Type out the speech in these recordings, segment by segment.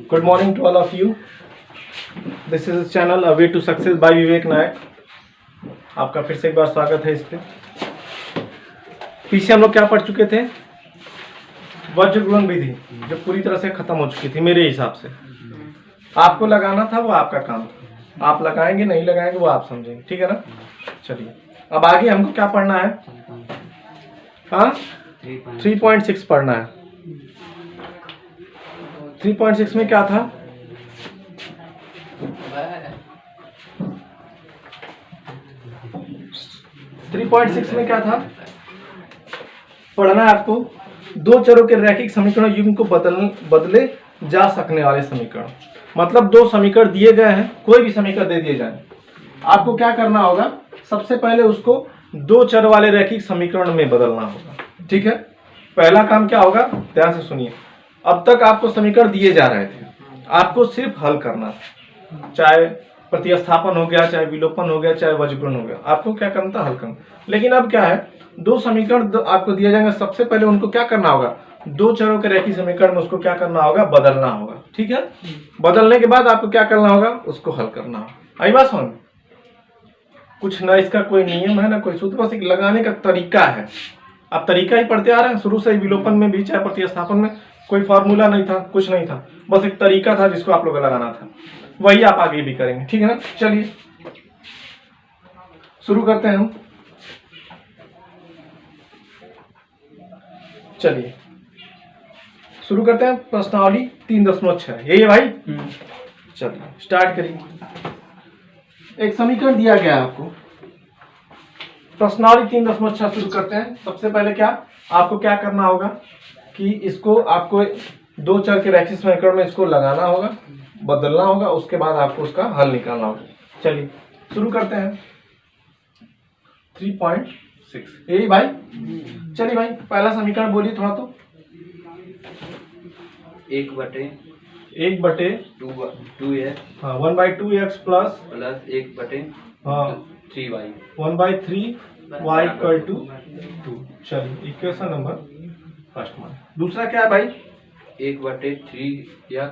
Good morning to all of you. This is channel A Way to Success by विवेक नायक. आपका फिर से एक बार स्वागत है इस पे. पीछे हम लोग क्या पढ़ चुके थे? वज्र गुणन विधि जो पूरी तरह से खत्म हो चुकी थी मेरे हिसाब से. आपको लगाना था, वो आपका काम था. आप लगाएंगे नहीं लगाएंगे वो आप समझेंगे, ठीक है ना. चलिए अब आगे हमको क्या पढ़ना है? हाँ, 3.6 पढ़ना है. 3.6 में क्या था? में क्या था पढ़ना है आपको? दो चरों के रैखिक समीकरण युग्म को बदले जा सकने वाले समीकरण. मतलब दो समीकरण दिए गए हैं, कोई भी समीकरण दे दिए जाए, आपको क्या करना होगा? सबसे पहले उसको दो चर वाले रैखिक समीकरण में बदलना होगा. ठीक है, पहला काम क्या होगा? ध्यान से सुनिए. अब तक आपको समीकरण दिए जा रहे थे, आपको सिर्फ हल करना था. चाहे प्रतिस्थापन हो गया, चाहे विलोपन हो गया, चाहे वज्रगुणन हो गया, आपको क्या करना था? हल करना. लेकिन अब क्या है? दो समीकरण आपको दिए जाएंगे. सबसे पहले उनको क्या करना होगा? दो चरों के रैखिक समीकरण में उसको क्या करना होगा? बदलना होगा. ठीक है, बदलने के बाद आपको क्या करना होगा? उसको हल करना होगा. आई बात समझ? कुछ ना इसका कोई नियम है ना कोई सूत्र, बस एक लगाने का तरीका है. आप तरीका ही पढ़ते आ रहे हैं शुरू से ही. विलोपन में भी चाहे प्रतिस्थापन में कोई फॉर्मूला नहीं था, कुछ नहीं था, बस एक तरीका था जिसको आप लोग को लगाना था. वही आप आगे भी करेंगे, ठीक है ना. चलिए शुरू करते हैं हम. चलिए शुरू करते हैं. प्रश्नावली 3.6 यही है भाई. चलिए स्टार्ट करिए. एक समीकरण दिया गया है आपको. प्रश्नावली 3.6 शुरू करते हैं. सबसे पहले क्या आपको क्या करना होगा कि इसको आपको दो चर के रैखिक समीकरण में इसको लगाना होगा, बदलना होगा, उसके बाद आपको उसका हल निकालना होगा. चलिए शुरू करते हैं. 3.6 यही भाई. चलिए भाई पहला समीकरण बोलिए थोड़ा तो. 1/2x हाँ 1/2x plus 1/3y 1/3y equal to 2. चलिए इक्वेशन नंबर फर्स्ट मान. दूसरा क्या है भाई? 1/3x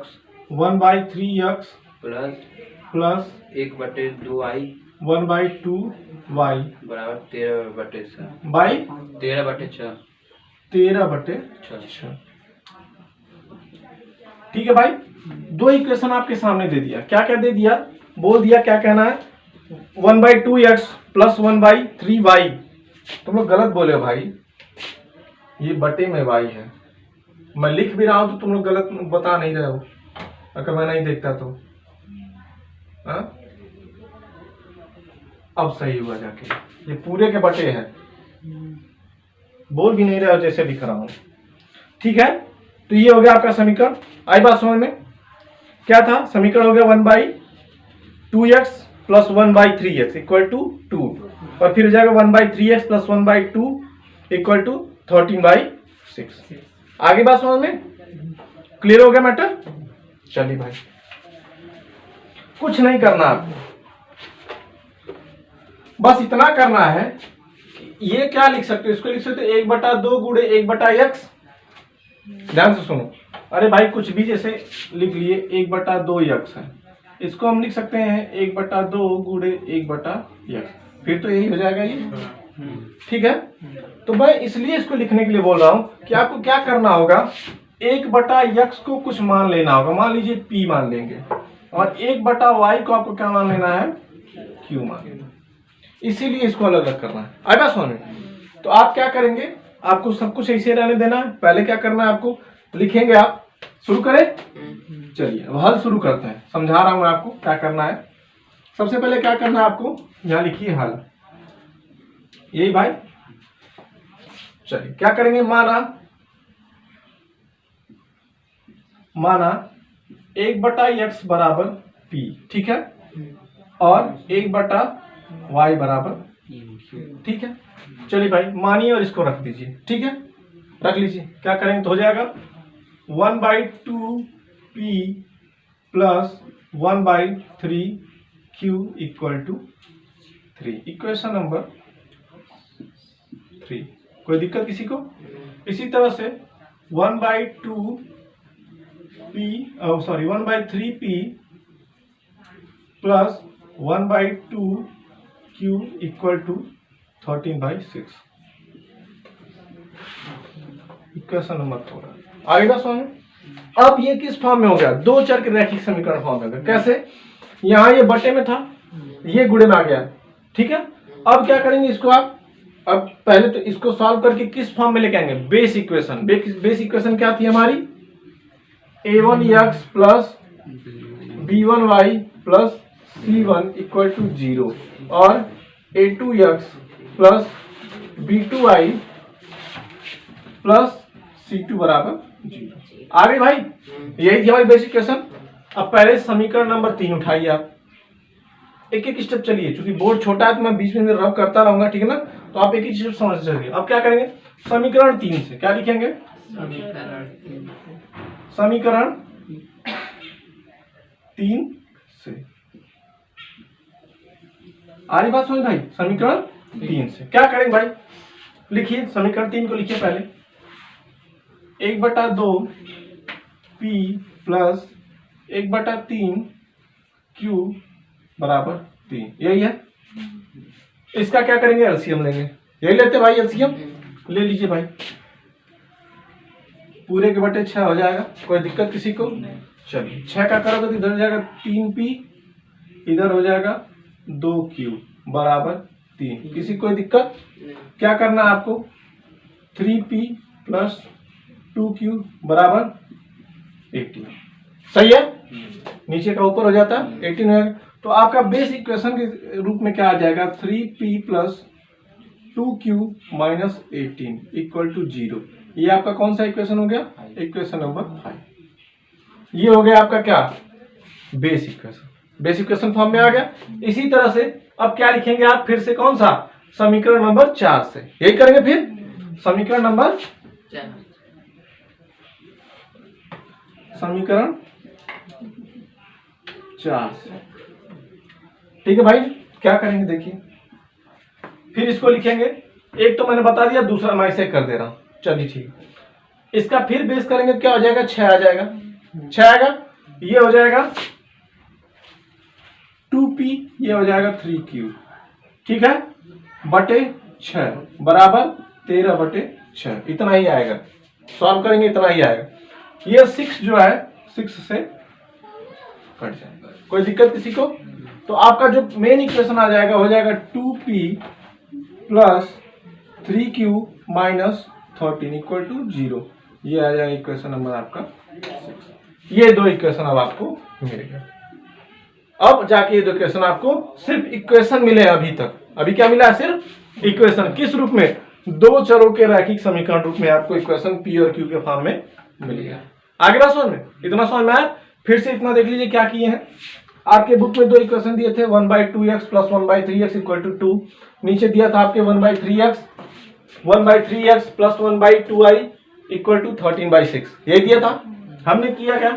1/3x plus 1/2y 1/2y बराबर 13/6 बाई 13/6. 13/6. ठीक है भाई. दो इक्वेशन आपके सामने दे दिया. क्या क्या दे दिया? बोल दिया क्या कहना है? 1/2x plus 1/3y. तुम लोग गलत बोले हो भाई, ये बटे में y है. मैं लिख भी रहा हूं तो तुम लोग गलत बता नहीं रहे हो, अगर मैं नहीं देखता तो. हाँ अब सही हुआ जाके. ये पूरे के बटे हैं, बोल भी नहीं रहे हो जैसे लिख रहा हूं. ठीक है, तो ये हो गया आपका समीकरण. आई बात समझ में? क्या था समीकरण? हो गया 1/2x plus 1/3x equal to 2, और फिर हो जाएगा 1/3x प्लस 1/2 इक्वल टू 13/6. आगे बात समझ में? क्लियर हो गया मैटर? चलिए भाई कुछ नहीं करना आपको, बस इतना करना है. ये क्या लिख सकते हो? इसको लिख सकते हो 1/2 गुणे 1/x. ध्यान से सुनो. अरे भाई कुछ भी जैसे लिख लिए 1/2x है, इसको हम लिख सकते हैं 1/2 गुणे 1/x. फिर तो यही हो जाएगा ये. ठीक है, तो मैं इसलिए इसको लिखने के लिए बोल रहा हूं कि आपको क्या करना होगा? 1/x को कुछ मान लेना होगा. मान लीजिए p मान लेंगे, और 1/y को आपको क्या मान लेना है? q मान लेना. इसीलिए इसको अलग अलग करना है. आएगा समझ में? तो आप क्या करेंगे? आपको सब कुछ ऐसे रहने देना है. पहले क्या करना है आपको? लिखेंगे आप. शुरू करें? चलिए अब हल शुरू करते हैं. समझा रहा हूं आपको क्या करना है. सबसे पहले क्या करना है आपको? यहां लिखिए हल. यही भाई. चलिए क्या करेंगे? माना 1/x बराबर p. ठीक है, और 1/y बराबर. ठीक है, चलिए भाई मानिए और इसको रख दीजिए. ठीक है, रख लीजिए. क्या करेंगे तो हो जाएगा 1/2p plus 1/3q equal to 3. Equation number 3. कोई दिक्कत किसी को? इसी तरह से 1/2 1/3p plus 1/2q equal to 13/6। Equation number 4 आएगा समझ। अब ये किस फॉर्म में हो गया? दो चर के रैखिक समीकरण फॉर्म में हो गया। कैसे? यहाँ ये बटे में था, ये गुणे में आ गया, ठीक है। अब क्या करेंगे इसको आप? अब पहले तो इसको सॉल्व करके किस फॉर्म में लेके आएंगे? Base equation. बेस इक्वेशन क्या थी हमारी? a1x plus b1y plus c1 equal to 0 और a2x plus b2y plus c2 बराबर 0। आ गई भाई? यही थी हमारी बेसिक इक्वेशन। अब पहले समीकरण नंबर 3 उठाइए आप। एक एक स्टेप चलिए, क्योंकि बोर्ड छोटा है तो मैं बीच में रब करता रहूंगा, ठीक है ना। तो आप एक ही स्टेप समझ चलिए। अब क्या करेंगे? समीकरण 3 से क्या लिखेंगे? समीकरण 3 से। आ रही बात समझ भाई? समीकरण 3 से क्या करेंगे भाई? लिखिए समीकरण 3 को, लिखिए पहले 1/2 p प्लस 1/3 q बराबर 3। यही है। इसका क्या करेंगे? एलसीएम लेंगे। यही लेते भाई, एलसीएम ले लीजिए भाई। पूरे के बटे 6 हो जाएगा। कोई दिक्कत किसी को? चलिए 6 का करोगे तो इधर हो जाएगा 3p, इधर हो जाएगा 2q बराबर 3। किसी कोई दिक्कत? क्या करना है आपको? 3p प्लस 2q बराबर 18। सही है? नीचे का ऊपर हो जाता है 18 है। तो आपका बेस इक्वेशन के रूप में क्या आ जाएगा? 3p plus 2q minus 18 equal to 0। ये आपका कौन सा इक्वेशन हो गया? Equation number 5। ये हो गया आपका क्या? Base equation. Base equation form में आ गया। इसी तरह से अब क्या लिखेंगे आप? फिर से कौन सा? समीकरण नंबर 4 से। यही करेंगे फिर। समीकरण नंबर 4 से, ठीक है भाई। क्या करेंगे देखिए, फिर इसको लिखेंगे। एक तो मैंने बता दिया, दूसरा मैं इसे कर दे रहा हूं। चलिए ठीक। इसका फिर बेस करेंगे, क्या हो जाएगा? 6 आ जाएगा। 6 आएगा। ये हो जाएगा 2p, ये हो जाएगा 3q, ठीक है, बटे 6 बराबर 13/6। इतना ही आएगा। सॉल्व करेंगे इतना ही आएगा। ये 6 जो है 6 से कट जाएगा। कोई दिक्कत किसी को? तो आपका जो मेन इक्वेशन आ जाएगा हो जाएगा 2p plus 3q minus 13 equal to 0। ये आ जाएगा इक्वेशन नंबर आपका 6। ये दो इक्वेशन अब आपको मिल गया। अब जाके ये दो इक्वेशन आपको सिर्फ इक्वेशन मिले अभी तक। अभी क्या मिला? सिर्फ इक्वेशन। किस रूप में? दो चरों के रैखिक समीकरण रूप में आपको इक्वेशन p और q के फॉर्म में मिल गया। आगे बात समझ में? इतना समझ में आया? फिर से इतना देख लीजिए क्या किए हैं। आपके बुक में दो इक्वेशन दिए थे, 1/2x plus 1/3x equal to 2। नीचे दिया था आपके 1/3x plus 1/2y equal to 13/6। यही दिया था। हमने किया क्या?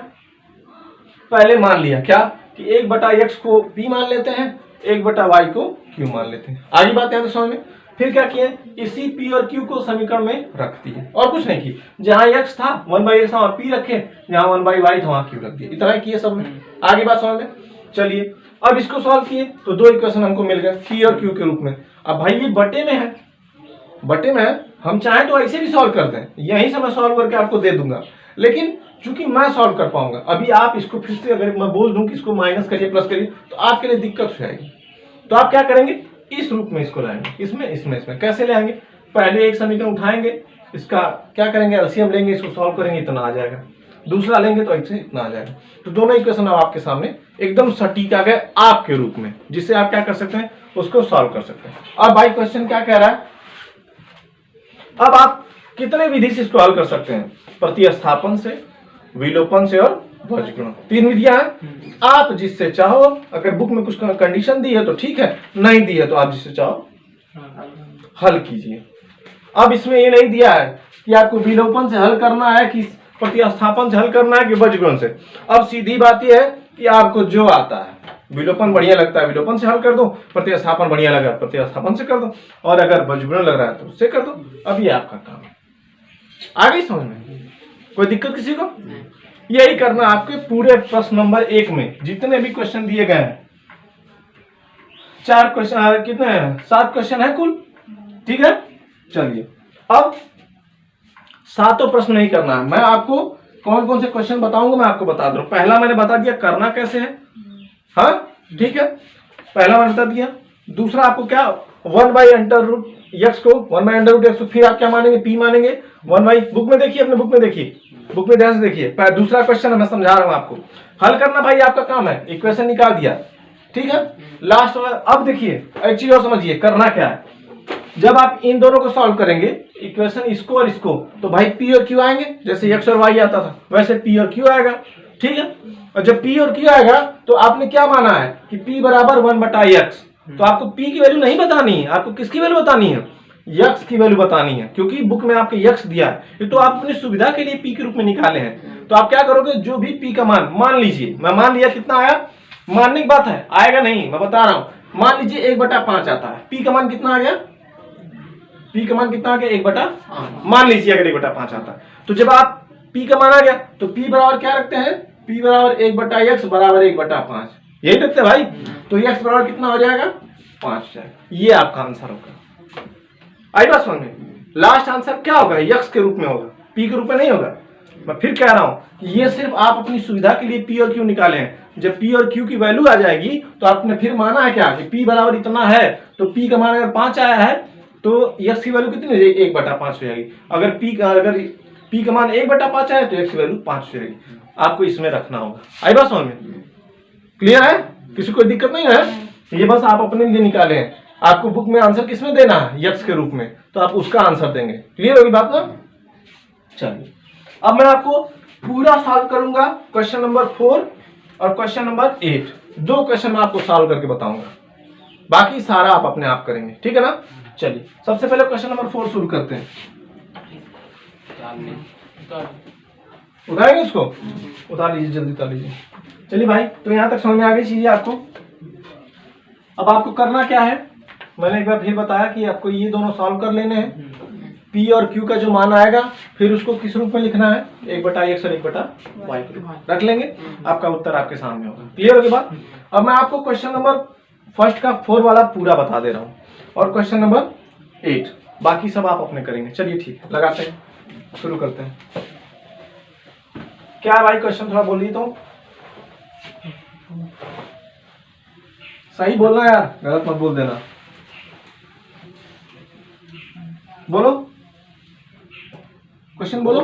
पहले मान लिया क्या कि 1/x को p मान लेते हैं, 1/y को q मान लेते हैं। आगे बात है तो समझ में। फिर क्या किए? इसी p और q को समीकरण में रख दिए और कुछ नहीं किए। जहां x था 1/x था वहां p रखे, जहां 1/y था वहां q रख दिए। इतना ही किए सब में। आगे बात समझ में। चलिए अब इसको सॉल्व किए तो दो इक्वेशन हमको मिल गए p और q के रूप में। अब भाई ये बटे में है, बटे में है। हम चाहें तो ऐसे भी सॉल्व कर दें, यहीं से मैं सॉल्व करके आपको दे दूंगा, लेकिन चूंकि मैं सॉल्व कर पाऊंगा। अभी आप इसको फिर से अगर मैं बोल दूं कि इसको माइनस करिए प्लस करिए तो आपके लिए दिक्कत हो जाएगी। तो आप क्या करेंगे? इस रूप में इसको लाएंगे, इसमें कैसे ले आएंगे? पहले एक समीकरण उठाएंगे, इसका क्या करेंगे? एलसीएम लेंगे, इसको सॉल्व करेंगे, इतना आ जाएगा। दूसरा लेंगे तो ऐसे इतना आ जाएगा। तो दोनों इक्वेशन अब आपके सामने एकदम सटीक आ गए आपके रूप में, जिससे आप क्या कर सकते हैं? उसको सॉल्व कर सकते हैं। अब भाई क्वेश्चन क्या कह रहा है? अब आप कितने विधि से इसको हल कर सकते हैं? प्रतिस्थापन से, विलोपन से और वर्गीकरण। 3 विधियां हैं। आप जिससे चाहो, अगर बुक में कुछ कंडीशन दी है तो ठीक है, नहीं दी है तो आप जिससे चाहो हल कीजिए। अब इसमें ये नहीं दिया है कि आपको विलोपन से हल करना है कि प्रतिस्थापन से हल करना है कि वर्गीकरण से। अब सीधी बात यह है कि आपको जो आता है, विलोपन बढ़िया लगता है विलोपन से हल कर दो, प्रतिस्थापन बढ़िया लगा प्रतिस्थापन से कर दो, और अगर वर्गीकरण लग रहा है तो उससे कर दो। अब ये आपका काम है। आ गई समझ में? कोई दिक्कत किसी को? यही करना आपके पूरे प्रश्न नंबर 1 में जितने भी क्वेश्चन दिए गए हैं। 4 क्वेश्चन, कितने हैं, 7 क्वेश्चन है कुल, ठीक है। चलिए अब 7 प्रश्न नहीं करना है, मैं आपको कौन कौन से क्वेश्चन बताऊंगा मैं आपको बता दूं। पहला मैंने बता दिया करना कैसे है, हाँ ठीक है, पहला मैंने बता दिया। दूसरा आपको क्या 1/√x को 1/√x को फिर आप क्या मानेंगे, p मानेंगे 1/, बुक में देखिए, अपने बुक में देखिए, बुक में ध्यान से देखिए। दूसरा क्वेश्चन मैं समझा रहा हूं आपको, हल करना भाई आपका काम है, इक्वेशन निकाल दिया, ठीक है। लास्ट वाला अब देखिए एक चीज और समझिए, करना क्या है, जब आप इन दोनों को सॉल्व करेंगे इक्वेशन इसको और इसको, तो भाई p और q आएंगे, जैसे x और y आता था वैसे p और q आएगा, ठीक है। और जब p और q आएगा तो आपने क्या माना है कि p बराबर 1/x, तो आपको p की वैल्यू नहीं बतानी है, आपको किसकी वैल्यू बतानी है, x की वैल्यू बतानी है, क्योंकि बुक में आपके x दिया है, ये तो आप अपनी सुविधा के लिए p के रूप में निकाले हैं। तो आप क्या करोगे, जो भी p का मान लीजिए, मैं मान लिया कितना आया, मानने की बात है, आएगा नहीं, मैं बता रहा हूं, मान लीजिए 1/5 आता है, p का मान कितना आ गया, p का मान कितना आ गया 1/5, मान लीजिए अगर 1/5 आता है, तो जब आप p का मान आ गया तो p बराबर क्या रखते हैं, p बराबर 1/x बराबर 1/5, यही रखते हैं भाई। तो x बराबर कितना हो जाएगा 5 जाएगा, ये आपका आंसर होगा। आई बात समझ में, लास्ट आंसर क्या होगा, x के रूप में होगा, p के रूप में नहीं होगा। मैं फिर कह रहा हूं ये सिर्फ आप अपनी सुविधा के लिए p और q निकाले हैं, जब p और q की वैल्यू आ जाएगी तो आपने फिर माना है क्या कि p बराबर इतना है, तो p का मान अगर 5 आया है तो x की वैल्यू कितनी हो जाएगी, 1/5 हो जाएगी। अगर p का मान 1/5 आया तो x की वैल्यू 5 हो जाएगी, आपको इसमें रखना होगा। आई बात समझ में, क्लियर है, किसी कोई दिक्कत नहीं है, ये बस आप अपने लिए निकाले हैं, आपको बुक में आंसर किसमें देना है, x के रूप में, तो आप उसका आंसर देंगे। क्लियर होगी बात ना। चलिए अब मैं आपको पूरा सॉल्व करूंगा क्वेश्चन नंबर 4 और क्वेश्चन नंबर 8, 2 क्वेश्चन मैं आपको सॉल्व करके बताऊंगा, बाकी सारा आप अपने आप करेंगे, ठीक है ना। चलिए सबसे पहले क्वेश्चन नंबर 4 शुरू करते हैं, उतारेंगे इसको, उतार लीजिए जल्दी उतार लीजिए। चलिए भाई, तो यहां तक समझ में आ गई चीजें आपको। अब आपको करना क्या है, मैंने एक बार फिर बताया कि आपको ये दोनों सॉल्व कर लेने हैं, p और q का जो मान आएगा फिर उसको किस रूप में लिखना है, 1/x और 1/y के रूप में रख लेंगे, आपका उत्तर आपके सामने होगा। क्लियर होगी बात। अब मैं आपको क्वेश्चन नंबर फर्स्ट का 4 वाला पूरा बता दे रहा हूं और क्वेश्चन नंबर 8, बाकी सब आप अपने करेंगे। चलिए ठीक है, लगाते हैं, शुरू करते हैं। क्या है भाई क्वेश्चन, थोड़ा बोलिए तो, सही बोलना यार, गलत मत बोल देना, बोलो क्वेश्चन बोलो।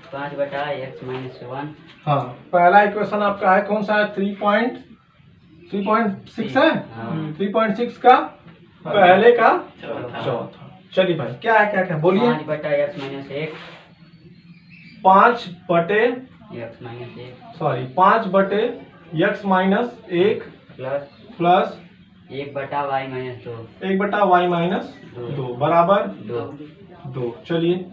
5/x - 1। हाँ, पहला इक्वेशन आपका है कौन सा है, 3.6 है, 3.6 का पहले का चौथा। चलिए भाई क्या है, क्या क्या बोलिए। 5/x - 1 5/x - 1 plus 1/y - 1/y - 2 बराबर 2। 2। चलिए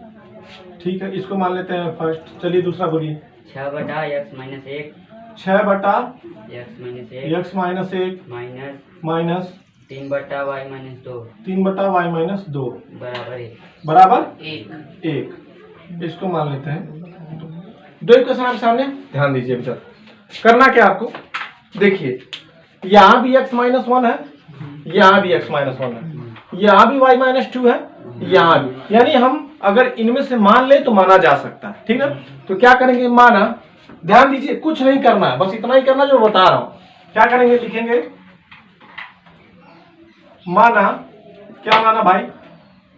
ठीक है, इसको मान लेते हैं फर्स्ट। चलिए दूसरा बोलिए। 6/x - 1 6/x - 1 minus 3/y - 2 3/y - 2 बराबर 1। इसको मान लेते हैं 2 इक्वेशन आपके सामने, ध्यान दीजिए अभी तक। करना क्या आपको, देखिए यहाँ भी x - 1 है, यहाँ भी x - 1 है, यहाँ भी y - 2 है, यहाँ भी, यानी हम अगर इनमें से मान ले तो माना जा सकता है, ठीक है। तो क्या करेंगे, माना, ध्यान दीजिए कुछ नहीं करना है, बस इतना ही करना जो बता रहा हूं। क्या करेंगे, लिखेंगे माना, क्या माना भाई,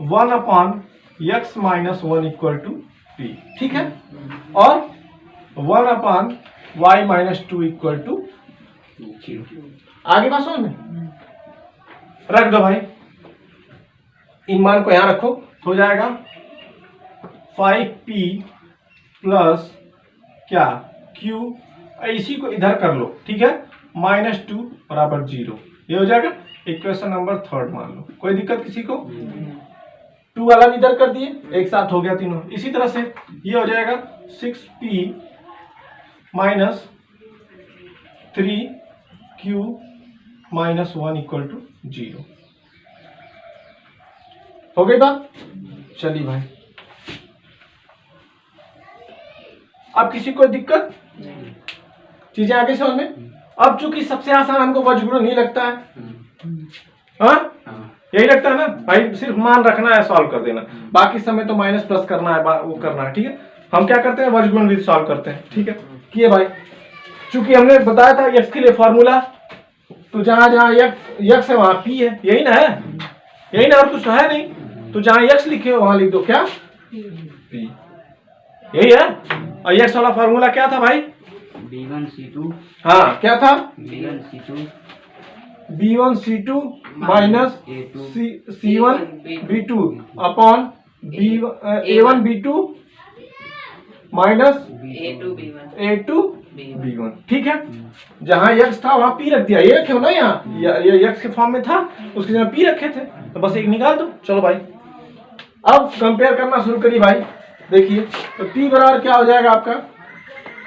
1/x - 1 = p, ठीक है, और 1/y - 2 = 0। आगे बात समझ में, रख दो भाई, इन मान को यहां रखो, हो जाएगा 5p प्लस क्या q, इसी को इधर कर लो, ठीक है, -2 बराबर 0। ये हो जाएगा इक्वेशन नंबर 3 मान लो, कोई दिक्कत किसी को। 2 वाला भी इधर कर दिए, एक साथ हो गया तीनों। इसी तरह से ये हो जाएगा 6p माइनस 3q - 1 = 0। हो गई बात। चलिए भाई अब किसी को दिक्कत, चीजें आगे समझ में। अब चूंकि सबसे आसान हमको वज्रगुणन नहीं लगता है, हाँ यही लगता है ना भाई, सिर्फ मान रखना है, सॉल्व कर देना, बाकी समय तो माइनस प्लस करना है, वो करना है, ठीक है। हम क्या करते हैं, वज्रगुणन विधि सॉल्व करते हैं, ठीक है। किए भाई, चूंकि हमने बताया था x के लिए फॉर्मूला, तो जहां जहां x है वहां p है, यही ना है, यही ना, और कुछ तो है नहीं, तो जहां x लिखे हो वहां लिख दो क्या, p, यही है। और x वाला फॉर्मूला क्या था भाई, B1C2, हाँ क्या था, B1C2 B1C2 minus C1 B2 upon A1 B2 minus A2 B1, ठीक है। जहां x था वहां p रख दिया, ये रखे हो ना, यहाँ ये x के फॉर्म में था, उसके जगह p रखे थे, तो बस एक निकाल दो। चलो भाई अब कंपेयर करना शुरू करिए भाई, देखिए तो p बराबर क्या हो जाएगा आपका,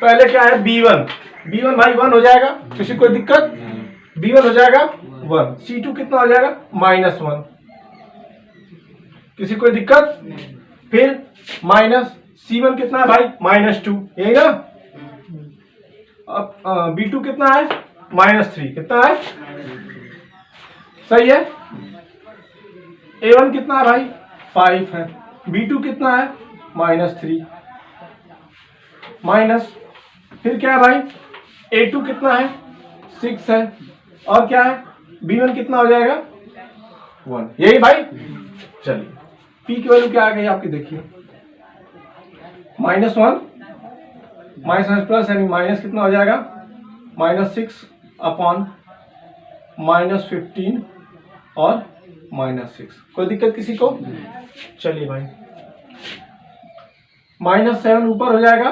पहले क्या है B1 भाई 1 हो जाएगा, किसी कोई दिक्कत, B1 हो जाएगा 1, C2 कितना हो जाएगा -1, किसी कोई दिक्कत, फिर माइनस C1 कितना है भाई -2, यही ना। अब B2 कितना है -3, कितना है, सही है। A1 कितना है भाई 5 है, B2 कितना है -3 माइनस, फिर क्या है भाई A2 कितना है 6 है, और क्या है B1 कितना हो जाएगा 1, यही भाई। चलिए P की वैल्यू क्या आ गई आपकी, देखिए -1 माइनस प्लस यानी माइनस कितना हो जाएगा -6 अपॉन -15 और -6, कोई दिक्कत किसी को। चलिए भाई -7 ऊपर हो जाएगा,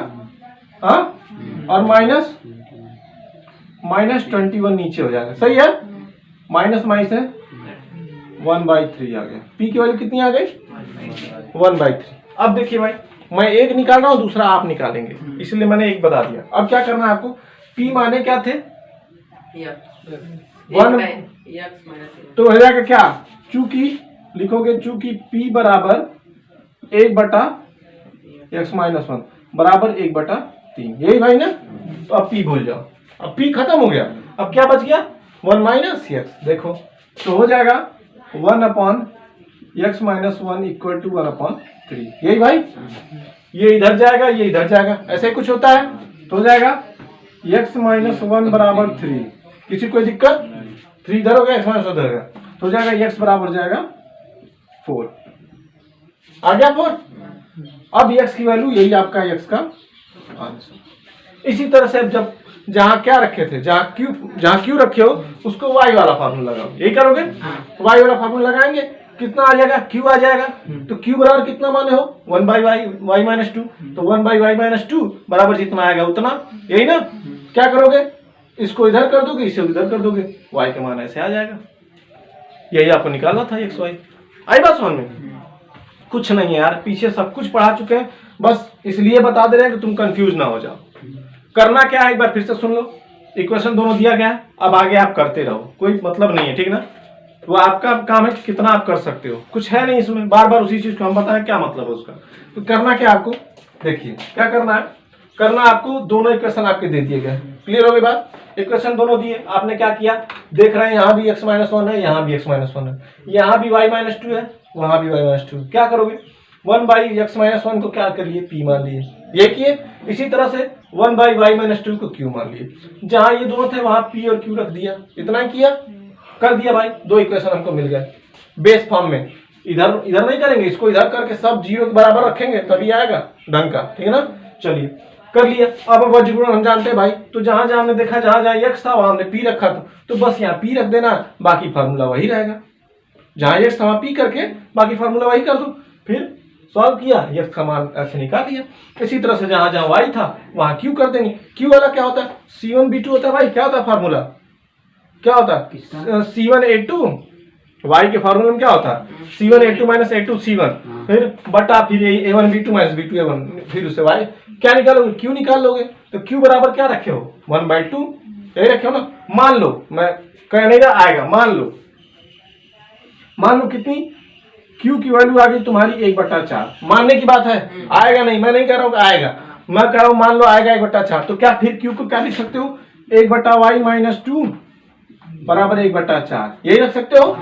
हाँ, और -21 नीचे हो जाएगा, सही है। माइनस माइनस है 1/3 आ गया, P की वैल्यू कितनी आ गई 1/3। अब देखिए भाई मैं एक निकाल रहा हूँ, दूसरा आप निकालेंगे, इसलिए मैंने एक बता दिया। अब क्या करना है आपको, P माने क्या थे 1, तो हो जाएगा क्या, चूंकि लिखोगे चूंकि P बराबर 1/x-1 बराबर 1/3, यही भाई ना। तो अब P भूल जाओ, अब P खत्म हो गया, अब क्या बच गया 1 - x, देखो तो हो जाएगा 1/x-1 इक्वल टू 1/3, यही भाई। ये इधर जाएगा, ये इधर जाएगा, ऐसे कुछ होता है, तो हो जाएगा x-1 बराबर 3, किसी कोई दिक्कत, 3 इधर हो गया, x - उधर गया, तो हो जाएगा x बराबर जाएगा 4, आ गया 4। अब x की वैल्यू, यही आपका x का आंसर। इसी तरह से अब जब जहां क्या रखे थे, जहां q रखे हो उसको y वाला फार्मूला लगाओ, यही करोगे, y वाला फार्मूला लगाएंगे, कितना आ जाएगा q आ जाएगा, तो q बराबर कितना माने हो 1/y-2, तो 1/y-2 बराबर जितना आएगा उतना, यही ना। क्या करोगे, इसको इधर कर दोगे, इसे उधर कर दोगे, y का मान ऐसे आ जाएगा, यही आपको निकालना था x y। आई बात समझ में, कुछ नहीं है यार, पीछे सब कुछ पढ़ा चुके हैं, बस इसलिए बता दे रहे हैं कि तुम कंफ्यूज ना हो जाओ। करना क्या है एक बार फिर से सुन लो, इक्वेशन दोनों दिया गया है, अब आगे आप करते रहो, कोई मतलब नहीं है, ठीक ना। तो आपका काम है कि कितना आप कर सकते हो, कुछ है नहीं इसमें, बार बार उसी चीज को हम बताएं क्या मतलब है उसका। तो करना क्या आपको, देखिए क्या करना है, करना आपको दोनों इक्वेशन आपके दे दिए गए, क्लियर हो गई बात। इक्वेशन दोनों दिए, आपने क्या किया, देख रहे हैं यहाँ भी x-1 है, यहाँ भी x-1 है, यहाँ भी y-2 है, वहां भी y-2, क्या करोगे 1/x-1 को क्या कर लिए p मान लिए, ये किए। इसी तरह से 1/y-2 को q मान लिए, जहां ये दोनों थे वहां p और q रख दिया, इतना ही किया, कर दिया भाई, दो इक्वेशन हमको मिल गए बेस फॉर्म में। इधर इधर नहीं करेंगे, इसको इधर करके सब 0 के बराबर रखेंगे तभी आएगा ढंग का, ठीक है ना। चलिए कर लिया। अब वज्रगुणन हम जानते हैं भाई, तो जहां जहां हमने देखा जहां जहां x था वहां हमने p रखा था, तो बस यहाँ p रख देना, बाकी फार्मूला वही रहेगा, जहां x था वहां p करके बाकी फार्मूला वही कर दो, फिर सॉल्व किया, x का मान ऐसे निकाल दिया। इसी तरह से जहां जहां y था वहां q कर देंगे। q वाला क्या होता है, C1 B2 होता है भाई, क्या होता है फार्मूला, क्या होता है C1 A2, y के फार्मूला में क्या होता है C1 A2 minus A2 C1, फिर बटा फिर A1 B2 minus B2 A1, फिर उससे y क्या निकालोगे, q निकाल लोगे। तो q बराबर क्या रखे हो 1/2, यही रखे हो ना। मान लो, मैं कहने का आएगा, मान लो कितनी, q की वैल्यू आ गई तुम्हारी 1/4, मानने की बात है, आएगा नहीं, मैं नहीं कह रहा हूँ आएगा। मैं कह रहा हूं मान लो आएगा 1/4, तो क्या फिर क्यू को क्या लिख सकते हो, 1/y माइनस 2 बराबर 1/4, यही रख सकते हो।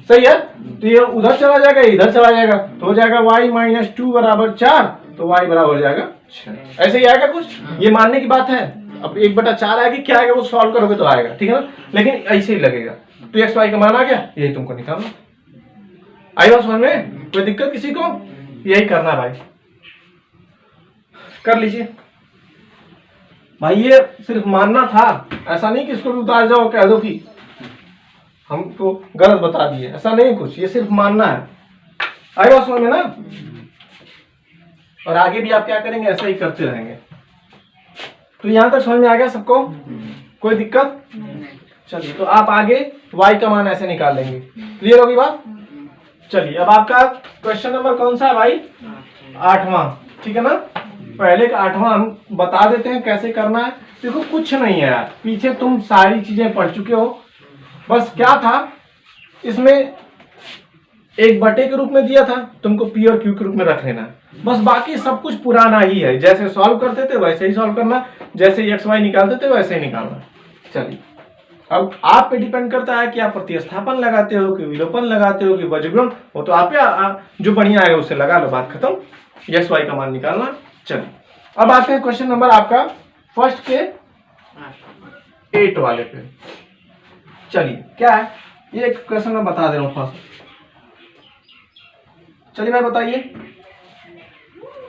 सही है, तो ये उधर चला जाएगा, इधर चला जाएगा, तो हो जाएगा y माइनस 2 बराबर 4, तो y बराबर हो जाएगा 6। ऐसे ही आएगा कुछ, ये मानने की बात है। अब 1/4 आएगी, क्या आएगा वो सॉल्व करोगे तो आएगा, ठीक है ना, लेकिन ऐसे ही लगेगा। तो एक्स वाई का मान आ गया, यही तुमको निकालना। आई बात समझ में, कोई दिक्कत किसी को, यही करना भाई, कर लीजिए भाई। ये सिर्फ मानना था, ऐसा नहीं कि इसको भी उतार जाओ कह दो कि हमको गलत बता दिए, ऐसा नहीं कुछ, ये सिर्फ मानना है। आई बात समझ में ना, और आगे भी आप क्या करेंगे, ऐसा ही करते रहेंगे। तो यहां तक समझ में आ गया सबको, कोई दिक्कत? चलिए, तो आप आगे y का मान ऐसे निकाल लेंगे। क्लियर होगी बात? चलिए, अब आपका क्वेश्चन नंबर कौन सा है भाई? 8वां, ठीक है ना। पहले का 8वां हम बता देते हैं कैसे करना है। देखो कुछ नहीं है यार, पीछे तुम सारी चीजें पढ़ चुके हो। बस क्या था इसमें, एक बटे के रूप में दिया था, तुमको पी और क्यू के रूप में रख लेना है। बस बाकी सब कुछ पुराना ही है, जैसे सॉल्व करते थे वैसे ही सॉल्व करना, जैसे एक्स वाई निकालते थे वैसे ही निकालना। चलिए, अब आप पे डिपेंड करता है कि आप प्रतिस्थापन लगाते हो कि विलोपन लगाते हो कि वज्रगुणन, वो तो आप जो बढ़िया आएगा उससे लगा लो, बात खत्म। एक्स वाई का मान निकालना। चलिए, अब आते हैं क्वेश्चन नंबर आपका फर्स्ट के 8 वाले पे। चलिए, क्या है ये क्वेश्चन मैं बता दे रहा हूँ फर्स्ट। चलिए भाई बताइए,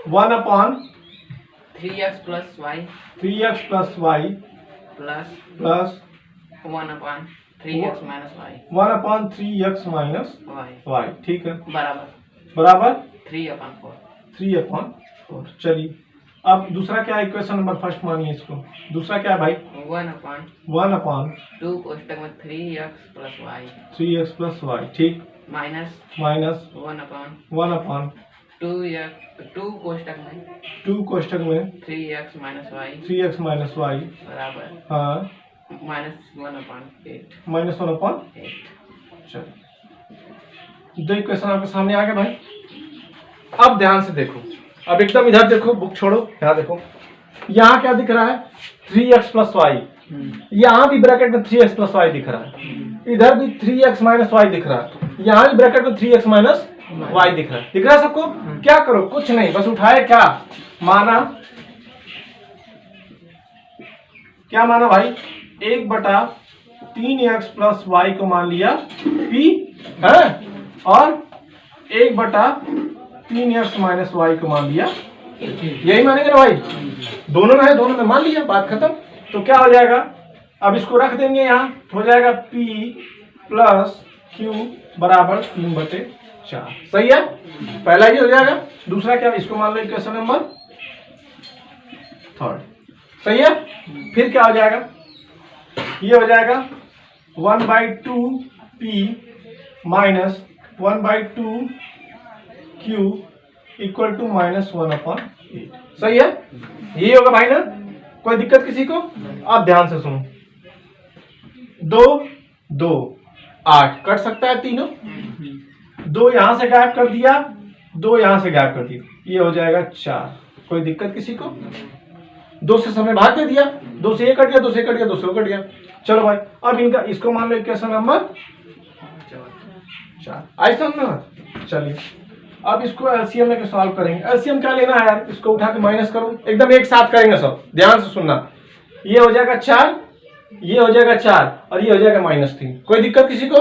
1/3x plus y plus 1/3x minus y 1/3x minus y, ठीक है, बराबर 3/4। चलिए, अब दूसरा क्या है, इक्वेशन नंबर फर्स्ट मानिए इसको। दूसरा क्या है भाई? 1/2 कोष्टक में 3x प्लस वाई, ठीक, माइनस 1/2 कोष्टक में 3x माइनस वाई बराबर हाँ -1/8। चलिए, दो इक्वेशन आपके सामने आ गए भाई। अब ध्यान से देखो, अब एकदम इधर देखो, बुक छोड़ो, यहाँ देखो, यहाँ क्या दिख रहा है, 3x प्लस वाई, यहाँ भी ब्रैकेट में 3x प्लस वाई दिख रहा है, इधर भी 3x माइनस वाई दिख रहा है, यहाँ भी ब्रैकेट में 3x माइनस वाई दिख रहा है सबको। क्या करो, कुछ नहीं, बस उठाए, क्या माना भाई, 1/3x प्लस वाई को मान लिया p है, और 1/3x माइनस वाई को मान लिया, यही मानेंगे ना भाई, दोनों में है, दोनों में मान लिया, बात खत्म। तो क्या हो जाएगा, अब इसको रख देंगे, यहाँ हो जाएगा p प्लस q बराबर 3/4। सही है, पहला ही हो जाएगा। दूसरा क्या, इसको मान लो इक्वेशन नंबर 3। सही है, फिर क्या हो जाएगा, ये हो जाएगा 1/2p minus 1/2q equal to -1/8। सही है, यही होगा भाई ना, कोई दिक्कत किसी को? आप ध्यान से सुनो, 2 2 8 कट सकता है तीनों, 2 यहां से गायब कर दिया, 2 यहां से गायब कर दिया, ये हो जाएगा 4। कोई दिक्कत किसी को? 2 से समय भाग दे दिया, 2 से ये कट गया, 2 से कट गया, 2 से वो कट गया। चलो भाई, अब इनका इसको मान लो इक्वेशन नंबर 4। आई समझ में? चलिए, अब इसको एलसीएम लेके सॉल्व करेंगे। एलसीएम क्या लेना है यार, इसको उठा के माइनस करो, एकदम एक साथ करेंगे सब, ध्यान से सुनना। ये हो जाएगा 4, ये हो जाएगा 4, और ये हो जाएगा -3। कोई दिक्कत किसी को?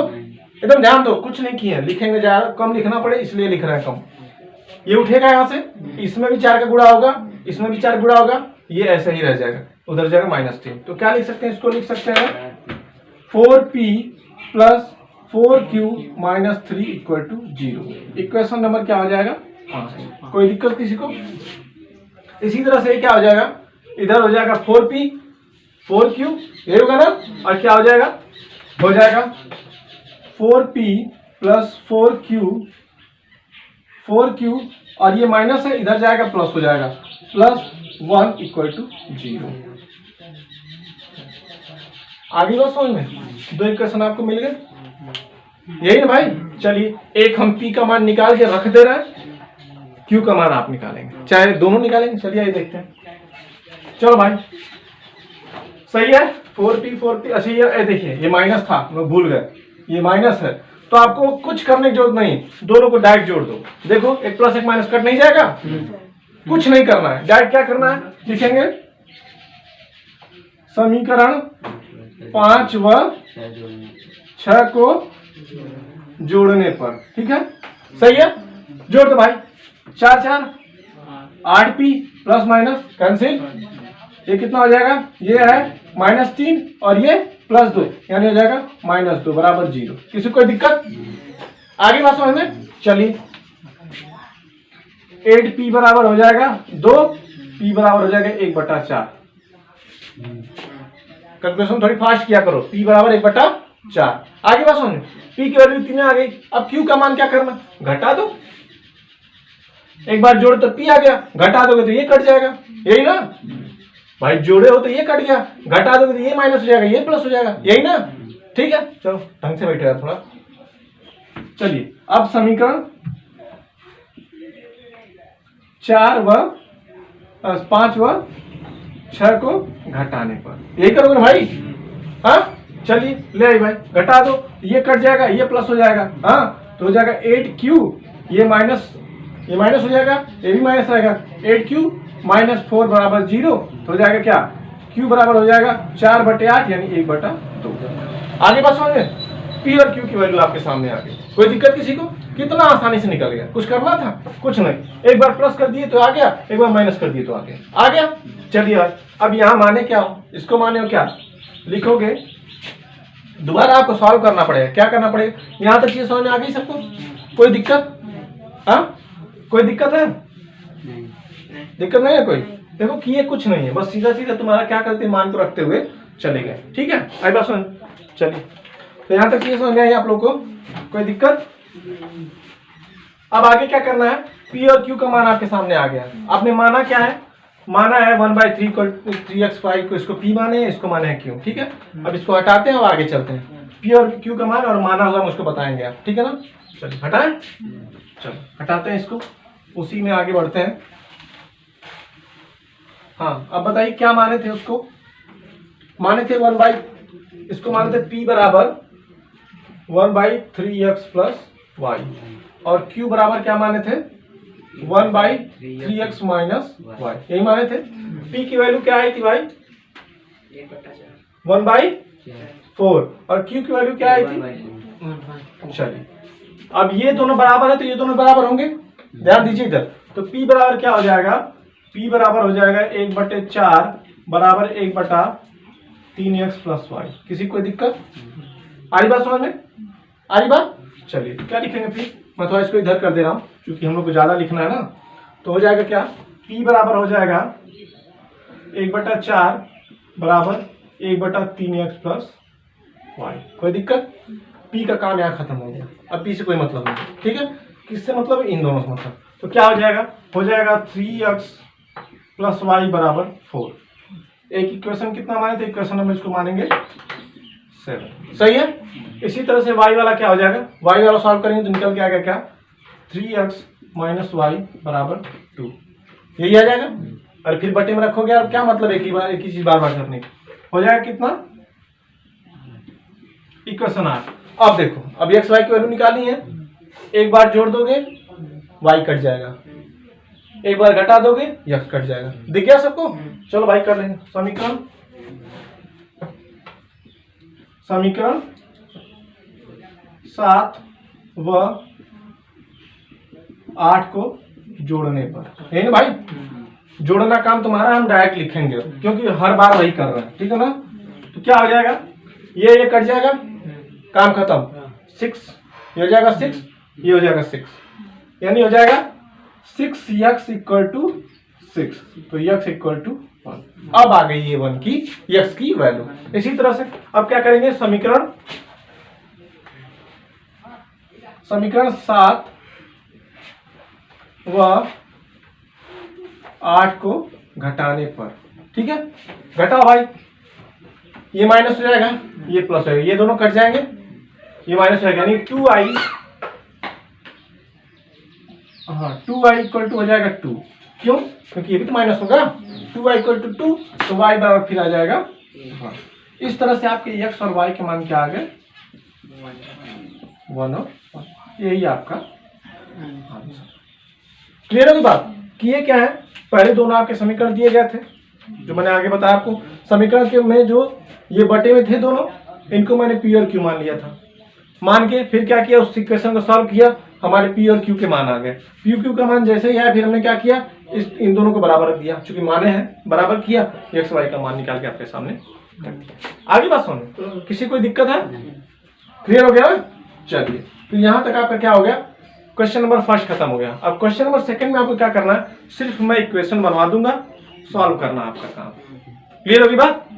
एकदम ध्यान दो, कुछ नहीं किए, लिखेंगे ज्यादा कम लिखना पड़े इसलिए लिख रहे हैं कम। ये उठेगा यहाँ से, इसमें भी 4 का गुणा होगा, इसमें भी 4 गुणा होगा, ये ऐसे ही रह जाएगा, उधर जाएगा -3। तो क्या लिख सकते हैं, इसको लिख सकते हैं 4p plus 4q minus 3 equal to 0। Equation number क्या हो जाएगा, 5। कोई दिक्कत किसी को? इसी तरह से क्या हो जाएगा, इधर हो जाएगा 4p 4q, ये होगा ना, और क्या हो जाएगा, 4p प्लस 4q, और ये माइनस है, इधर जाएगा प्लस हो जाएगा, +1 इक्वल टू 0। आगे बात समझ में, दो इक्वेशन आपको मिल गए, यही ना भाई। चलिए, एक हम p का मान निकाल के रख दे रहे हैं, q का मान आप निकालेंगे, चाहे दोनों निकालेंगे। चलिए आइए देखते हैं। चलो भाई सही है 4p अच्छा ये देखिए ये माइनस था हम लोग भूल गए, ये माइनस है तो आपको कुछ करने की जरूरत नहीं, दोनों को डायरेक्ट जोड़ दो। देखो एक प्लस एक माइनस कट नहीं जाएगा, कुछ नहीं करना है, डायरेक्ट क्या करना है लिखेंगे समीकरण 5 व 6 को जोड़ने पर, ठीक है सही है। जोड़ दो भाई 4 4 8p प्लस माइनस कैंसिल, ये कितना हो जाएगा, ये है -3 और ये +2 यानी हो जाएगा -2 बराबर 0। किसी को कोई दिक्कत आगे बात समझ में चलिए 8p बराबर हो जाएगा 2, p बराबर हो जाएगा 1/4। कैलकुलेशन थोड़ी फास्ट किया करो, p बराबर 1/4। आगे बात समझ में, p की वैल्यू 3 आ गई। अब q का मान क्या करना, घटा दो, एक बार जोड़ तो p आ गया, घटा दोगे तो ये कट जाएगा, यही ना भाई, जोड़े हो तो ये कट गया, घटा दोगे तो ये माइनस हो जाएगा, ये प्लस हो जाएगा, यही ना। ठीक है चलो ढंग से बैठेगा थोड़ा। चलिए अब समीकरण 5 व 6 को घटाने पर यही करोगे ना भाई, हाँ चलिए ले आई भाई, घटा दो, ये कट जाएगा, ये प्लस हो जाएगा, हाँ तो हो जाएगा 8q, ये माइनस हो जाएगा, ये भी माइनस रहेगा, 8q -4 बराबर 0 तो हो जाएगा क्या, q बराबर हो जाएगा 4/8 यानी 1/2। आगे बात समझ में, p और q की वैल्यू आपके सामने आ गई। कोई दिक्कत किसी को, कितना आसानी से निकल गया, कुछ करना था कुछ नहीं, एक बार प्लस कर दिए तो आ गया, एक बार माइनस कर दिए तो आ गया। चलिए अब यहाँ माने क्या हो, इसको माने हो क्या लिखोगे, दोबारा आपको सॉल्व करना पड़ेगा। क्या करना पड़ेगा, यहाँ तक चीज समझ में आ गई सबको, कोई दिक्कत, हाँ कोई दिक्कत है, दिक्कत नहीं है कोई। देखो किए कुछ नहीं है, बस सीधा सीधा तुम्हारा क्या करते मान को रखते हुए चले गए, ठीक है। आई बात समझ, चलिए तो यहाँ तक चीज समझ में आई आप लोग को, कोई दिक्कत। अब आगे क्या करना है, p और q का मान आपके सामने आ गया, आपने माना क्या है, माना है 1/3 3x5 को, इसको p माने, इसको माने है q, ठीक है। अब इसको हटाते हैं और आगे चलते हैं, p और q का मान और माना होगा मुझको बताएंगे आप, ठीक है ना। चलिए हटाएं, चलो हटाते हैं इसको, उसी में आगे बढ़ते हैं। हाँ अब बताइए क्या माने थे, उसको माने थे इसको माने थे p बराबर 1/3x + y और q बराबर क्या माने थे 1/3x - y, यही माने थे। p की वैल्यू क्या आई थी भाई 1/4 और q की वैल्यू क्या आई थी। चलिए अब ये दोनों बराबर है तो ये दोनों बराबर होंगे, ध्यान दीजिए इधर। तो p बराबर क्या हो जाएगा, p बराबर हो जाएगा 1/4 बराबर 1/3x + y। किसी कोई दिक्कत, आ रही बात समझ में, आ रही बात। चलिए क्या लिखेंगे फिर, मैं थोड़ा इसको इधर कर दे रहा हूँ क्योंकि हम लोग को ज्यादा लिखना है ना। तो हो जाएगा क्या, p बराबर हो जाएगा 1/4 बराबर 1/3x + y। कोई दिक्कत, p का काम यहाँ खत्म हो गया, अब p से कोई मतलब नहीं, ठीक है। किससे मतलब है, इन दोनों से मतलब। तो क्या हो जाएगा 3x + y बराबर 4। एक इक्वेशन कितना माने थे, इक्वेशन हम इसको मानेंगे 7, सही है। इसी तरह से y वाला क्या हो जाएगा, y वाला सॉल्व करेंगे तो निकल के आ गया क्या 3x - y बराबर 2, यही आ जाएगा। और फिर बटे में रखोगे, और क्या मतलब एक ही चीज बार बार करने की, हो जाएगा कितना इक्वेशन 8। अब देखो अब x y की वैल्यू निकाली है, एक बार जोड़ दोगे y कट जाएगा, एक बार घटा दोगे x कट जाएगा, दिख गया सबको। चलो भाई कर लेंगे समीकरण 7 व 8 को जोड़ने पर, है ना भाई, जोड़ना काम तुम्हारा, हम डायरेक्ट लिखेंगे क्योंकि हर बार वही कर रहे हैं, ठीक है ना। तो क्या हो जाएगा, ये कट जाएगा, काम खत्म, 6 ये हो जाएगा 6, ये हो जाएगा 6, यानी हो जाएगा 6x = 6, तो x = 1। अब आ गई ये 1 की x की वैल्यू। इसी तरह से अब क्या करेंगे, समीकरण 7 व 8 को घटाने पर, ठीक है। घटाओ भाई, ये माइनस हो जाएगा, ये प्लस हो जाएगा, ये दोनों कट जाएंगे, ये माइनस हो जाएगा, यानी 2i = हो जाएगा 2, क्यों? क्योंकि ये भी तो माइनस होगा, 2y इक्वल टू 2, तो y बराबर फिर आ जाएगा 1। इस तरह से आपके x और y के मान क्या आ गए? 1 और 1। यही आपका क्लियर होगी बात कि ये क्या है? पहले दोनों आपके समीकरण दिए गए थे, जो मैंने आगे बताया आपको। समीकरण के में जो ये बटे हुए थे दोनों, इनको मैंने पी और क्यू मान लिया था। मान के फिर क्या किया, उस इक्वेशन को सॉल्व किया, हमारे पी और क्यू के मान आ गए। पी क्यू का मान जैसे ही आया, फिर हमने क्या किया, इन दोनों को बराबर रख दिया, चूंकि माने हैं, बराबर किया, एक्स वाई का मान निकाल के आपके सामने रख दिया। आगे बात सुनो, किसी कोई दिक्कत है? क्लियर हो गया? चलिए, तो यहाँ तक आपका क्या हो गया, क्वेश्चन नंबर फर्स्ट खत्म हो गया। अब क्वेश्चन नंबर सेकंड में आपको क्या करना है, सिर्फ मैं इक्वेशन बनवा दूंगा, सॉल्व करना आपका काम। क्लियर होगी बात?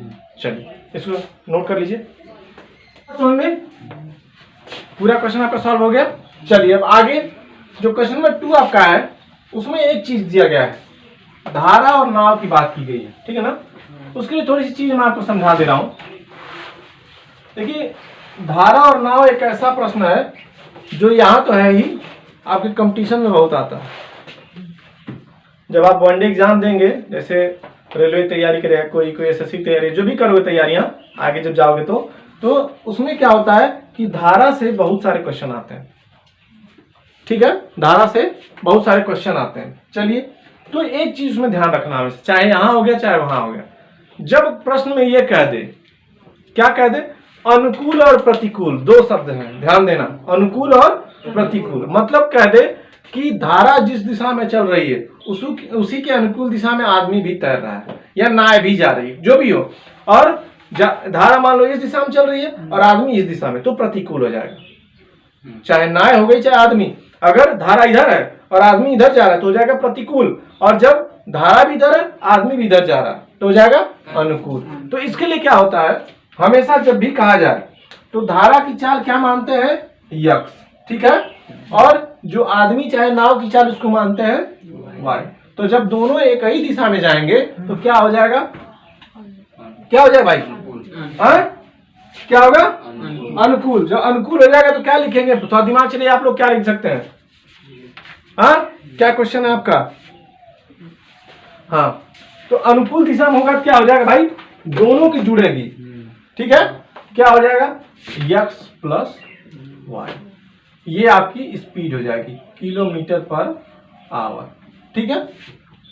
चलिए इसको नोट कर लीजिए। में पूरा क्वेश्चन आपका सॉल्व हो गया। चलिए अब आगे जो क्वेश्चन नंबर 2 आपका है, उसमें एक चीज दिया गया है, धारा और नाव की बात की गई है, ठीक है ना। उसके लिए थोड़ी सी चीज मैं आपको समझा दे रहा हूं। देखिए, धारा और नाव एक ऐसा प्रश्न है जो यहाँ तो है ही, आपके कंपटीशन में बहुत आता है। जब आप वनडे एग्जाम देंगे, जैसे रेलवे तैयारी करेगा कोई एसएससी तैयारी, जो भी करोगे तैयारियां आगे जब जाओगे तो उसमें क्या होता है कि धारा से बहुत सारे क्वेश्चन आते हैं, ठीक है, धारा से बहुत सारे क्वेश्चन आते हैं। चलिए, तो एक चीज में ध्यान रखना है, चाहे यहां हो गया चाहे वहां हो गया, जब प्रश्न में ये कह दे, क्या कह दे, अनुकूल और प्रतिकूल, दो शब्द हैं, ध्यान देना, अनुकूल और प्रतिकूल, मतलब कह दे कि धारा जिस दिशा में चल रही है उसी के अनुकूल दिशा में आदमी भी तैर रहा है या नाव भी जा रही है, जो भी हो, और धारा मान लो इस दिशा में चल रही है और आदमी इस दिशा में, तो प्रतिकूल हो जाएगा। चाहे नाव हो गई चाहे आदमी, अगर धारा इधर है और आदमी इधर जा रहा है तो हो जाएगा प्रतिकूल, और जब धारा भी इधर है आदमी भी इधर जा रहा है तो हो जाएगा अनुकूल। तो इसके लिए क्या होता है, हमेशा जब भी कहा जाए तो धारा की चाल क्या मानते हैं, यक्स, ठीक है, और जो आदमी चाहे नाव की चाल उसको मानते हैं वाई। तो जब दोनों एक ही दिशा में जाएंगे तो क्या हो जाएगा, क्या हो जाएगा भाई, क्या होगा, अनुकूल। जब अनुकूल हो जाएगा तो क्या लिखेंगे, थोड़ा दिमाग चलिए, आप लोग क्या लिख सकते हैं, क्या क्वेश्चन है आपका, हाँ, तो अनुकूल दिशा में होगा तो क्या हो जाएगा भाई, दोनों की जुड़ेगी, ठीक है, क्या हो जाएगा, यक्स प्लस वाई, ये आपकी स्पीड हो जाएगी किलोमीटर पर आवर, ठीक है,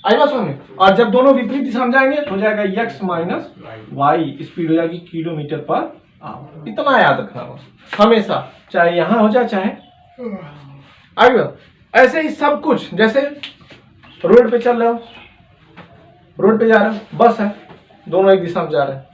आई बात समझ में। और जब दोनों विपरीत दिशा में जाएंगे तो हो जाएगा यक्स माइनस वाई, स्पीड हो जाएगी किलोमीटर पर आवर। इतना याद रखना बस, हमेशा, चाहे यहां हो जाए चाहे आगे। ऐसे ही सब कुछ, जैसे रोड पे चल रहे हो, रोड पे जा रहे हो, बस है, दोनों एक दिशा में जा रहे हैं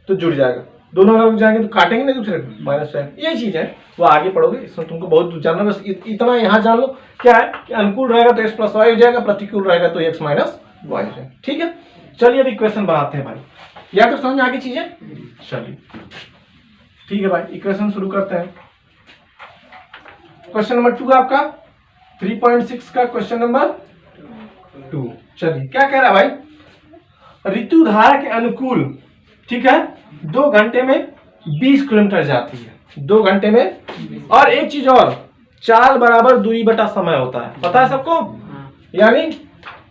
तो जुड़ जाएगा, दोनों लोग जाएंगे तो काटेंगे नहीं दूसरे, माइनस साइन, यही चीज है, वो आगे पढ़ोगे, इसमें तुमको बहुत जानना, बस इतना यहाँ जान लो क्या है कि अनुकूल रहेगा तो एक्स प्लस वाई हो जाएगा, प्रतिकूल रहेगा तो एक्स माइनस वाई हो जाएगा, ठीक है। चलिए अब इक्वेशन बनाते हैं भाई, या तो समझ में आगे चीजें, चलिए ठीक है भाई, इक्वेशन शुरू करते हैं। क्वेश्चन नंबर 2 आपका 3.6 का क्वेश्चन नंबर 2। चलिए क्या कह रहा है भाई, ऋतु धारा के अनुकूल, ठीक है, 2 घंटे में 20 किलोमीटर जाती है, 2 घंटे में, और एक चीज और, चाल बराबर दूरी बटा समय होता है, पता है सबको, यानी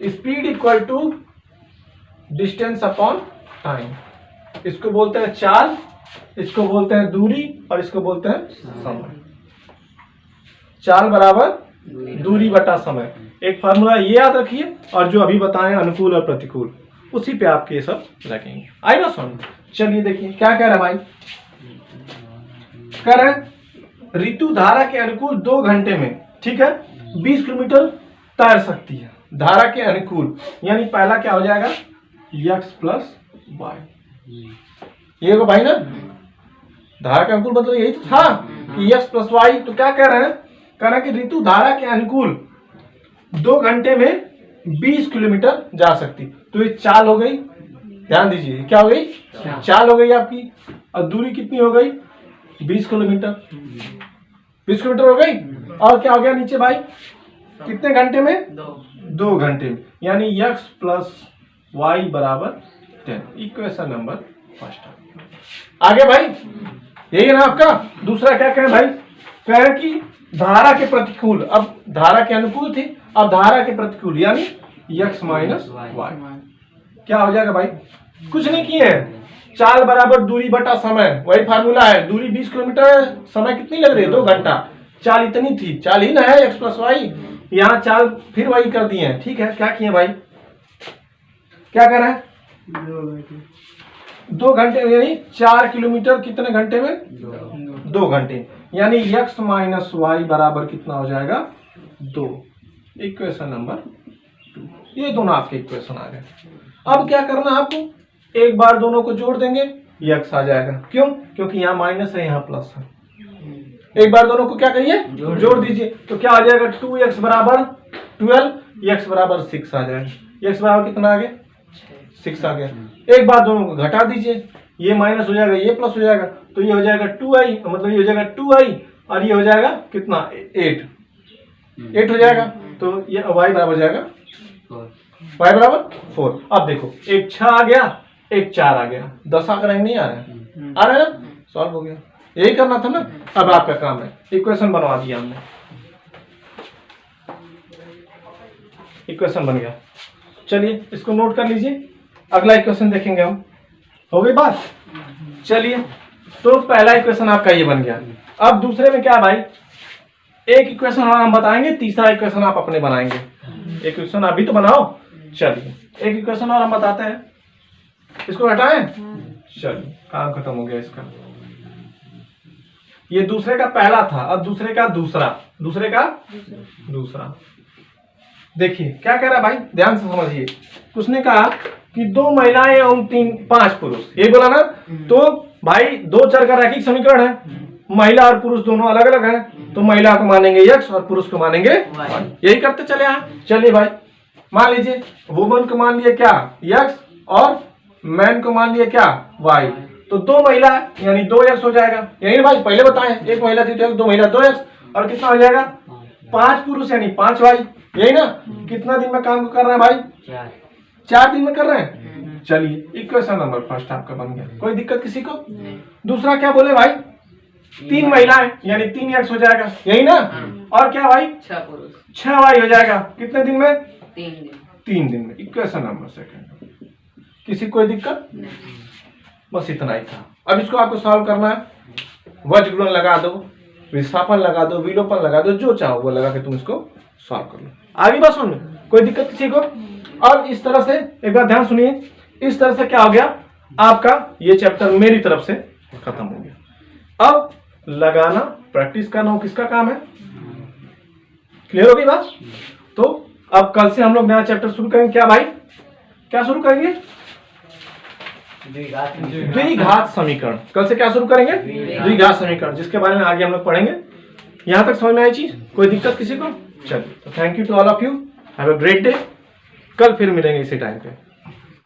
speed equal to distance upon time, इसको बोलते हैं चाल, इसको बोलते हैं दूरी, और इसको बोलते हैं समय। चाल बराबर दूरी बटा समय, एक फार्मूला ये याद रखिए, और जो अभी बताएं अनुकूल और प्रतिकूल, उसी पे आपके ये सब लगेंगे। आई ना सुन, चलिए देखिए क्या कह रहा है भाई, कह रहे ऋतु धारा के अनुकूल 2 घंटे में, ठीक है, 20 किलोमीटर तैर सकती है, धारा के अनुकूल, यानी पहला क्या हो जाएगा, यक्स प्लस वाई, ये होगा भाई ना, धारा के अनुकूल मतलब यही था कि यक्स प्लस वाई। तो क्या कह रहे हैं, कह रहे हैं कि ऋतु धारा के अनुकूल 2 घंटे में 20 किलोमीटर जा सकती, तो ये चाल हो गई, ध्यान दीजिए क्या हो गई, चाल हो गई आपकी, और दूरी कितनी हो गई, 20 किलोमीटर, 20 किलोमीटर हो गई, और क्या हो गया नीचे भाई, कितने घंटे में, 2 घंटे में, यानी यक्स प्लस वाई बराबर 10, इक्वेशन नंबर फर्स्ट। आगे भाई यही है ना आपका। दूसरा क्या कहें भाई, कह रहे कि धारा के प्रतिकूल, अब धारा के अनुकूल थी, अब धारा के प्रतिकूल, यानी x माइनस वाई। क्या हो जाएगा भाई? कुछ नहीं किए हैं, चाल बराबर दूरी बटा समय, वही फार्मूला है। दूरी 20 किलोमीटर, समय कितनी लग रही है? 2 घंटा। चाल इतनी थी, चाल ही ना है x प्लस वाई। यहाँ चाल फिर वही कर दिए हैं। ठीक है, क्या किए भाई? क्या कर रहे हैं? 2 घंटे यानी 4 किलोमीटर कितने घंटे में? 2 घंटे। यानी x माइनस वाई बराबर कितना हो जाएगा? 2। Equation number 2। ये दोनों आपके इक्वेशन आ गए। अब क्या करना है आपको? एक बार दोनों को जोड़ देंगे, x आ जाएगा। क्यों? क्योंकि यहाँ माइनस है, यहाँ प्लस है। एक बार दोनों को क्या करिए? जोड़ दीजिए। तो क्या आ जाएगा? 2x बराबर 12, x बराबर 6 आ जाएगा। x बराबर कितना आ गया? 6 आ गया। एक बार दोनों को घटा दीजिए, ये माइनस हो जाएगा, ये प्लस हो जाएगा, तो ये हो जाएगा 2i, मतलब ये हो जाएगा 2i और ये हो जाएगा कितना? 8 हो जाएगा। तो ये y बराबर हो जाएगा y बराबर 4। अब देखो, एक 6 आ गया, एक 4 आ गया, 10 आकर नहीं आ रहा है? आ रहा है ना? सॉल्व हो गया। यही करना था ना। अब आपका काम है, इक्वेशन बनवा दिया हमने, इक्वेशन बन गया। चलिए इसको नोट कर लीजिए, अगला इक्वेशन देखेंगे हम। हो गई बात? चलिए, तो पहला इक्वेशन आपका ये बन गया। अब दूसरे में क्या भाई? एक इक्वेशन हम बताएंगे, तीसरा इक्वेशन आप अपने बनाएंगे। एक इक्वेशन अभी तो बनाओ। चलिए एक इक्वेशन और हम बताते हैं, इसको हटाएं। चलिए काम खत्म हो गया इसका। ये दूसरे का पहला था, अब दूसरे का दूसरा, दूसरे का दूसरा। देखिए क्या कह रहा है भाई, ध्यान से समझिए। उसने कहा कि 2 महिलाएं एवं 5 पुरुष, ये बोला ना। तो भाई 2 चर का रैखिक समीकरण है, महिला और पुरुष दोनों अलग अलग हैं, तो महिला को मानेंगे x और पुरुष को मानेंगे y। यही करते चले आए। चलिए भाई, मान लीजिए वुमन को मान लिया क्या? x और मैन को मान लिया क्या? y। तो 2 महिला यानी 2x हो जाएगा। यही भाई पहले बताएं, एक महिला थी तो 2 महिला 2x, और कितना हो जाएगा? 5 पुरुष यानी 5y। यही ना? कितना दिन में काम कर रहे हैं भाई? 4 दिन में कर रहे हैं। चलिए इक्वेशन नंबर फर्स्ट आपका बन गया। कोई दिक्कत किसी को? दूसरा क्या बोले भाई? 3 महिलाएं यानी 3x हो जाएगा। यही ना? और क्या भाई? 6 पुरुष 6y हो जाएगा। कितने दिन में? 3 दिन में। Equation number second. किसी कोई दिक्कत? बस इतना ही था। अब इसको आपको सॉल्व करना है। वज्र गुणन लगा दो, विस्थापन लगा दो, विलोपन लगा दो, जो चाहो वो लगा के तुम इसको सॉल्व कर लो। आगे बस सुन, कोई दिक्कत किसी को? अब इस तरह से एक बार ध्यान सुनिए, इस तरह से क्या हो गया आपका? ये चैप्टर मेरी तरफ से खत्म हो गया। अब लगाना, प्रैक्टिस करना वो किसका काम है? क्लियर हो गई बात? तो अब कल से हम लोग नया चैप्टर शुरू करेंगे। क्या भाई? क्या शुरू करेंगे? द्विघात समीकरण। कल से क्या शुरू करेंगे? द्विघात समीकरण, जिसके बारे में आगे हम लोग पढ़ेंगे। यहां तक समझ में आई चीज? कोई दिक्कत किसी को? चलिए, तो thank you to all of you, have a great day. कल फिर मिलेंगे इसी टाइम पे।